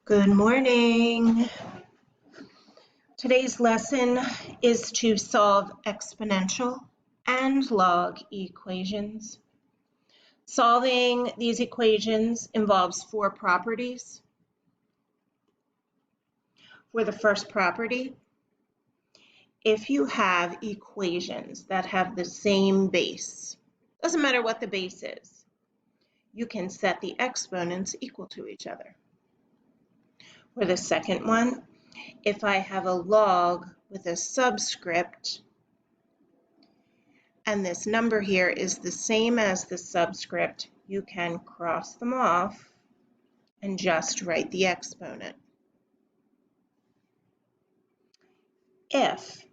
Good morning. Today's lesson is to solve exponential and log equations. Solving these equations involves four properties. For the first property, if you have equations that have the same base, doesn't matter what the base is, you can set the exponents equal to each other. For the second one, if I have a log with a subscript and this number here is the same as the subscript, you can cross them off and just write the exponent. If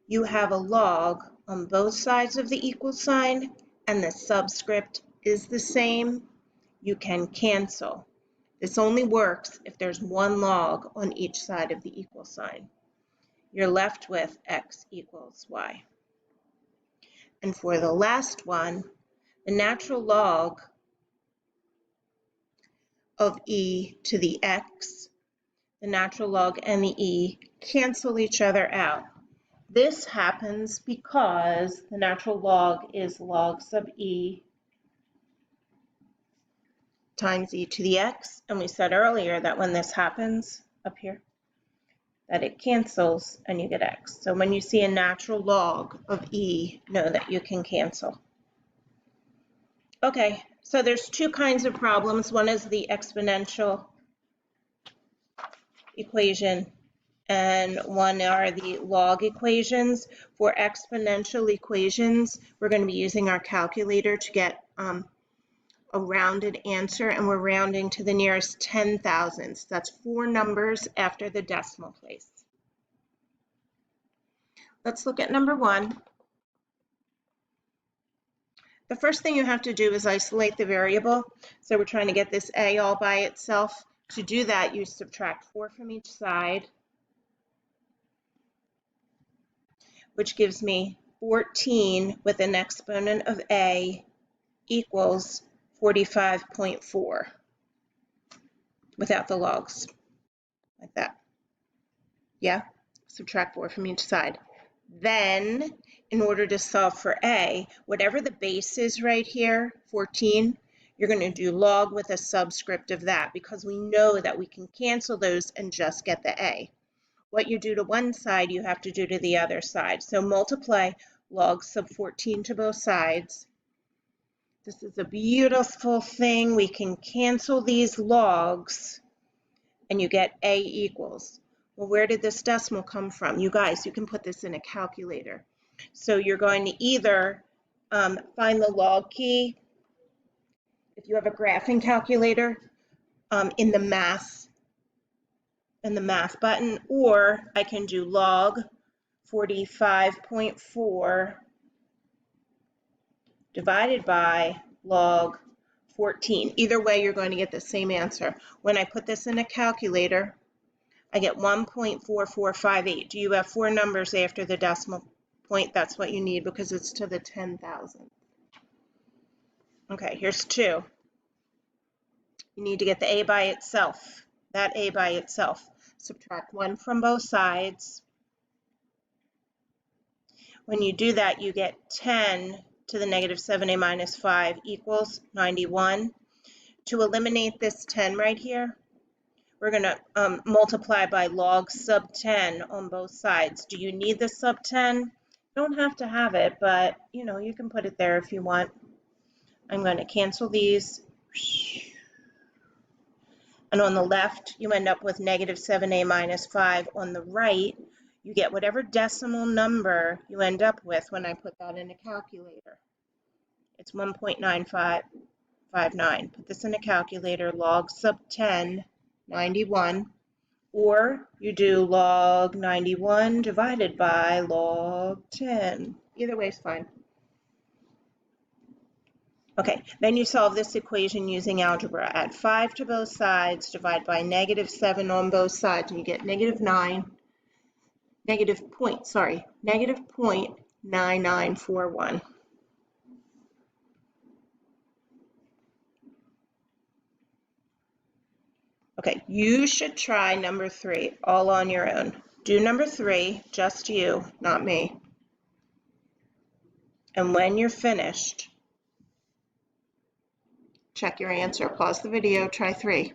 you have a log on both sides of the equal sign and the subscript is the same, you can cancel. This only works if there's one log on each side of the equal sign. You're left with x equals y. And for the last one, the natural log of e to the x, the natural log and the e cancel each other out. This happens because the natural log is log sub e times e to the x, and we said earlier that when this happens up here, that it cancels and you get x. So when you see a natural log of e, know that you can cancel. Okay, so there's two kinds of problems. One is the exponential equation and one are the log equations. For exponential equations, we're going to be using our calculator to get a rounded answer, and we're rounding to the nearest 10 thousandths. That's four numbers after the decimal place. Let's look at number one. The first thing you have to do is isolate the variable. So we're trying to get this a all by itself. To do that, you subtract 4 from each side, which gives me 14 with an exponent of a equals 45.4 without the logs, like that. Yeah, subtract 4 from each side. Then, in order to solve for a, whatever the base is right here, 14, you're going to do log with a subscript of that because we know that we can cancel those and just get the a. What you do to one side, you have to do to the other side. So multiply log sub 14 to both sides. This is a beautiful thing. We can cancel these logs and you get a equals. Well, where did this decimal come from? You guys, you can put this in a calculator. So you're going to either find the log key, if you have a graphing calculator, in the math button, or I can do log 45.4 divided by log 14. Either way, you're going to get the same answer. When I put this in a calculator, I get 1.4458. Do you have four numbers after the decimal point? That's what you need because it's to the 10,000. Okay, here's 2. You need to get the a by itself, that a by itself. Subtract 1 from both sides. When you do that, you get 10 to the negative 7a minus 5 equals 91. To eliminate this 10 right here, we're going to multiply by log sub 10 on both sides. Do you need the sub 10? You don't have to have it, but you know, you can put it there if you want. I'm going to cancel these. And on the left, you end up with negative 7a minus 5. On the right, you get whatever decimal number you end up with when I put that in a calculator. It's 1.9559. Put this in a calculator, log sub 10, 91, or you do log 91 divided by log 10. Either way is fine. Okay, then you solve this equation using algebra. Add 5 to both sides, divide by negative 7 on both sides, and you get negative 0.9941. Okay, you should try number 3 all on your own. Do number 3, just you, not me. And when you're finished, check your answer. Pause the video, try 3.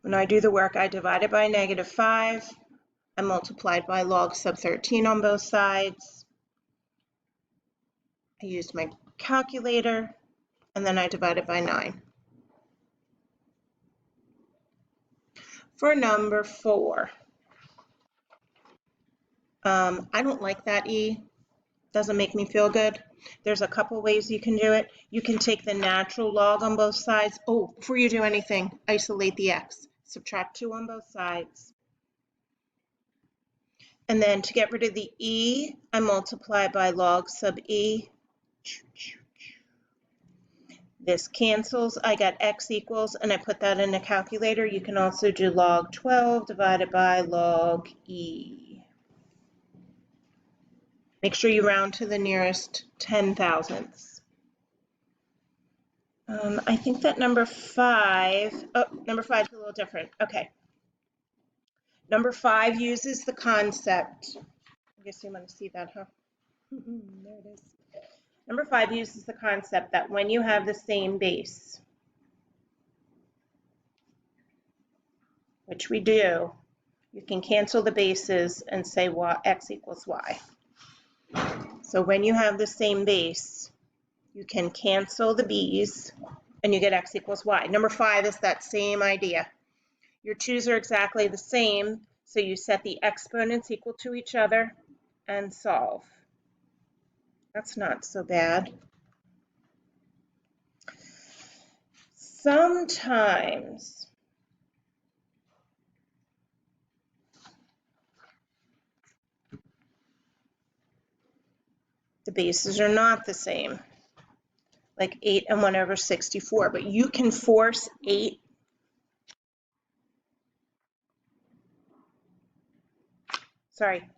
When I do the work, I divide it by -5. I multiply it by log sub 13 on both sides. I use my calculator, and then I divide it by 9. For number 4, I don't like that E. Doesn't make me feel good. There's a couple ways you can do it. You can take the natural log on both sides. Oh, before you do anything, isolate the X. Subtract 2 on both sides. And then to get rid of the E, I multiply by log sub E. This cancels. I got X equals, and I put that in a calculator. You can also do log 12 divided by log E. Make sure you round to the nearest 10,000ths. I think that number 5, number 5 is a little different. Okay. Number 5 uses the concept. I guess you want to see that, huh? There it is. Number 5 uses the concept that when you have the same base, which we do, you can cancel the bases and say X equals Y. So when you have the same base, you can cancel the B's and you get X equals Y. Number 5 is that same idea. Your 2's are exactly the same, so you set the exponents equal to each other and solve. That's not so bad. Sometimes the bases are not the same, like 8 and 1 over 64, but you can force 8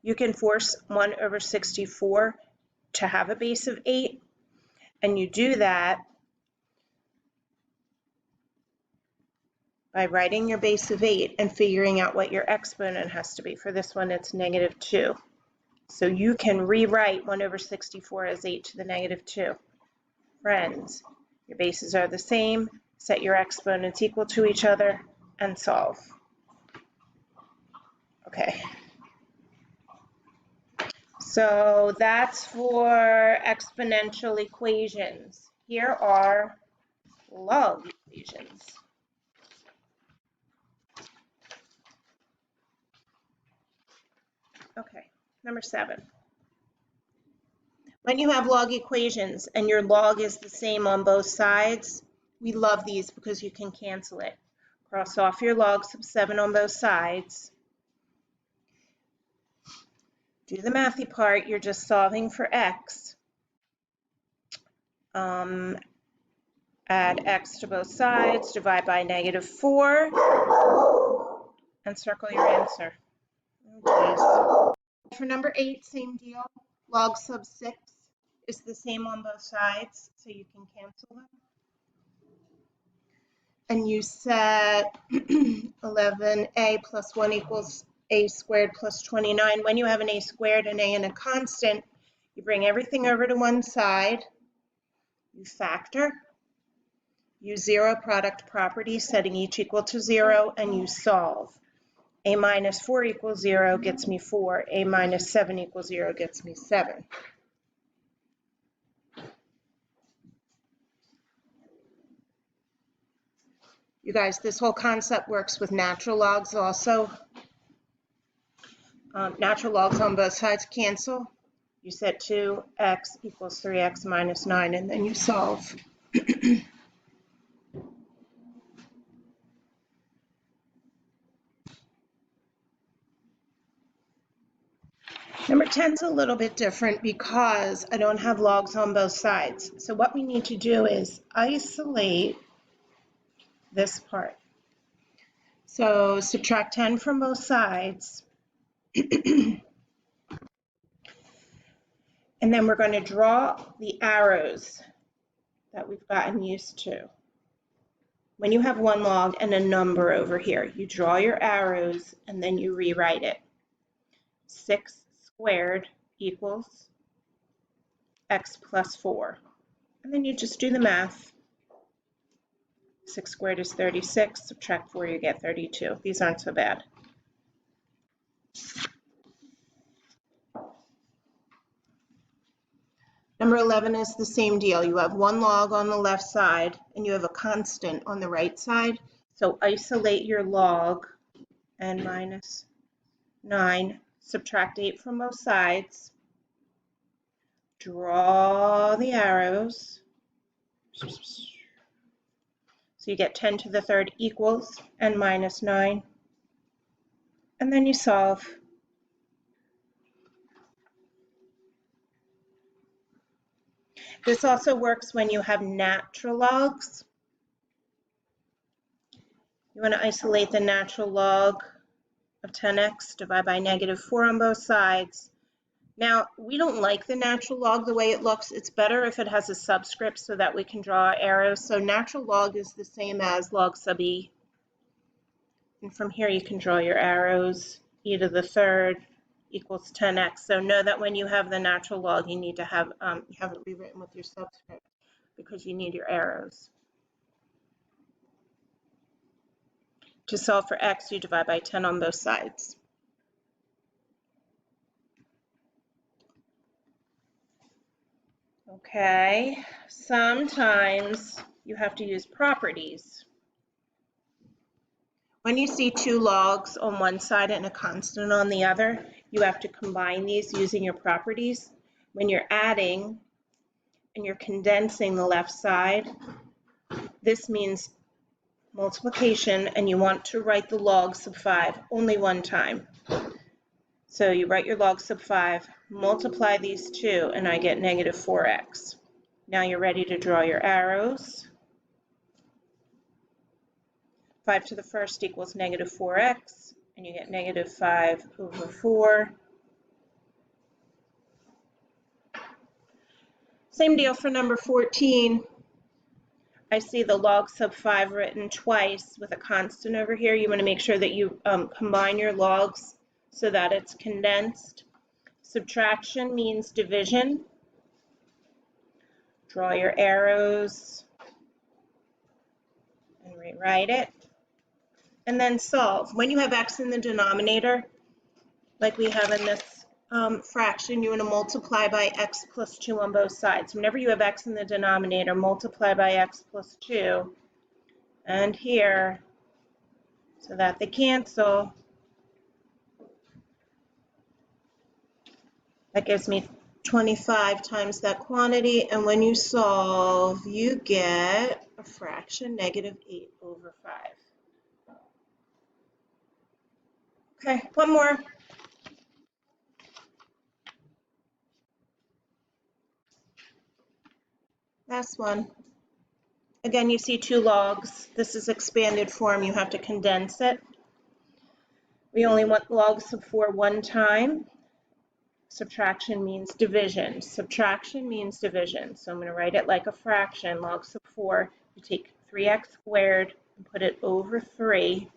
you can force 1 over 64 to have a base of 8, and you do that by writing your base of 8 and figuring out what your exponent has to be. For this one, it's -2. So you can rewrite 1 over 64 as 8 to the -2. Friends, your bases are the same, set your exponents equal to each other, and solve. Okay. So that's for exponential equations. Here are log equations. Okay, number 7. When you have log equations and your log is the same on both sides, we love these because you can cancel it. Cross off your log sub 7 on both sides. Do the mathy part, you're just solving for X. Add X to both sides, divide by -4, and circle your answer. Oh, for number 8, same deal. Log sub 6 is the same on both sides, so you can cancel them. And you set 11a plus 1 equals a squared plus 29. When you have an a squared, an a, and a constant, you bring everything over to one side, you factor, use zero product property, setting each equal to 0, and you solve. A minus 4 equals 0 gets me 4. A minus 7 equals 0 gets me 7. You guys, this whole concept works with natural logs also. Natural logs on both sides cancel. You set 2x equals 3x minus 9, and then you solve. Number 10 is a little bit different because I don't have logs on both sides. So what we need to do is isolate this part. So subtract 10 from both sides. And then we're going to draw the arrows that we've gotten used to. When you have one log and a number over here, you draw your arrows and then you rewrite it. 6 squared equals x plus 4. And then you just do the math. 6 squared is 36, subtract 4, you get 32. These aren't so bad. Number 11 is the same deal. You have one log on the left side and you have a constant on the right side. So isolate your log, n minus 9, subtract 8 from both sides, draw the arrows. So you get 10 to the third equals n minus 9. And then you solve. This also works when you have natural logs. You want to isolate the natural log of 10x, divide by -4 on both sides. Now, we don't like the natural log the way it looks. It's better if it has a subscript so that we can draw arrows. So natural log is the same as log sub e. And from here you can draw your arrows. E to the third equals 10x. So know that when you have the natural log, you need to have it rewritten with your subscript because you need your arrows. To solve for x, you divide by 10 on both sides. Okay, sometimes you have to use properties. When you see two logs on one side and a constant on the other, you have to combine these using your properties. When you're adding and you're condensing the left side, this means multiplication, and you want to write the log sub 5 only one time. So you write your log sub 5, multiply these two, and I get -4x. Now you're ready to draw your arrows. 5 to the first equals -4x, and you get -5/4. Same deal for number 14. I see the log sub 5 written twice with a constant over here. You want to make sure that you combine your logs so that it's condensed. Subtraction means division. Draw your arrows and rewrite it. And then solve. When you have x in the denominator, like we have in this fraction, you want to multiply by x plus 2 on both sides. Whenever you have x in the denominator, multiply by x plus 2 and here so that they cancel. That gives me 25 times that quantity, and when you solve, you get a fraction, -8/5. Okay, one more. Last one. Again, you see two logs. This is expanded form. You have to condense it. We only want log sub 4 one time. Subtraction means division. Subtraction means division. So I'm going to write it like a fraction. Log sub 4, you take 3x squared and put it over 3.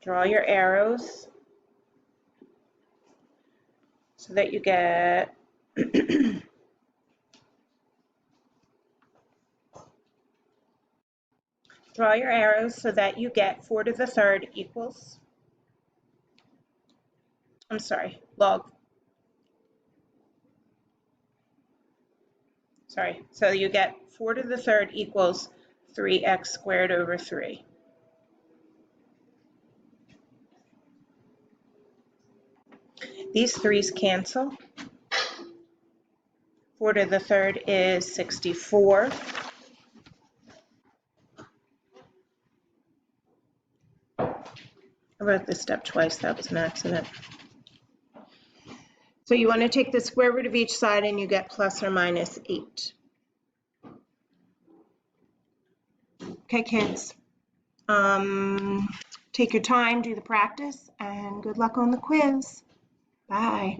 Draw your arrows so that you get draw your arrows so that you get 4 to the third equals, so you get 4 to the third equals 3x squared over 3. These 3's cancel. 4 to the third is 64. I wrote this step twice, that was an accident. So you want to take the square root of each side and you get plus or minus 8. Okay, kids. Take your time, do the practice, and good luck on the quiz. Bye.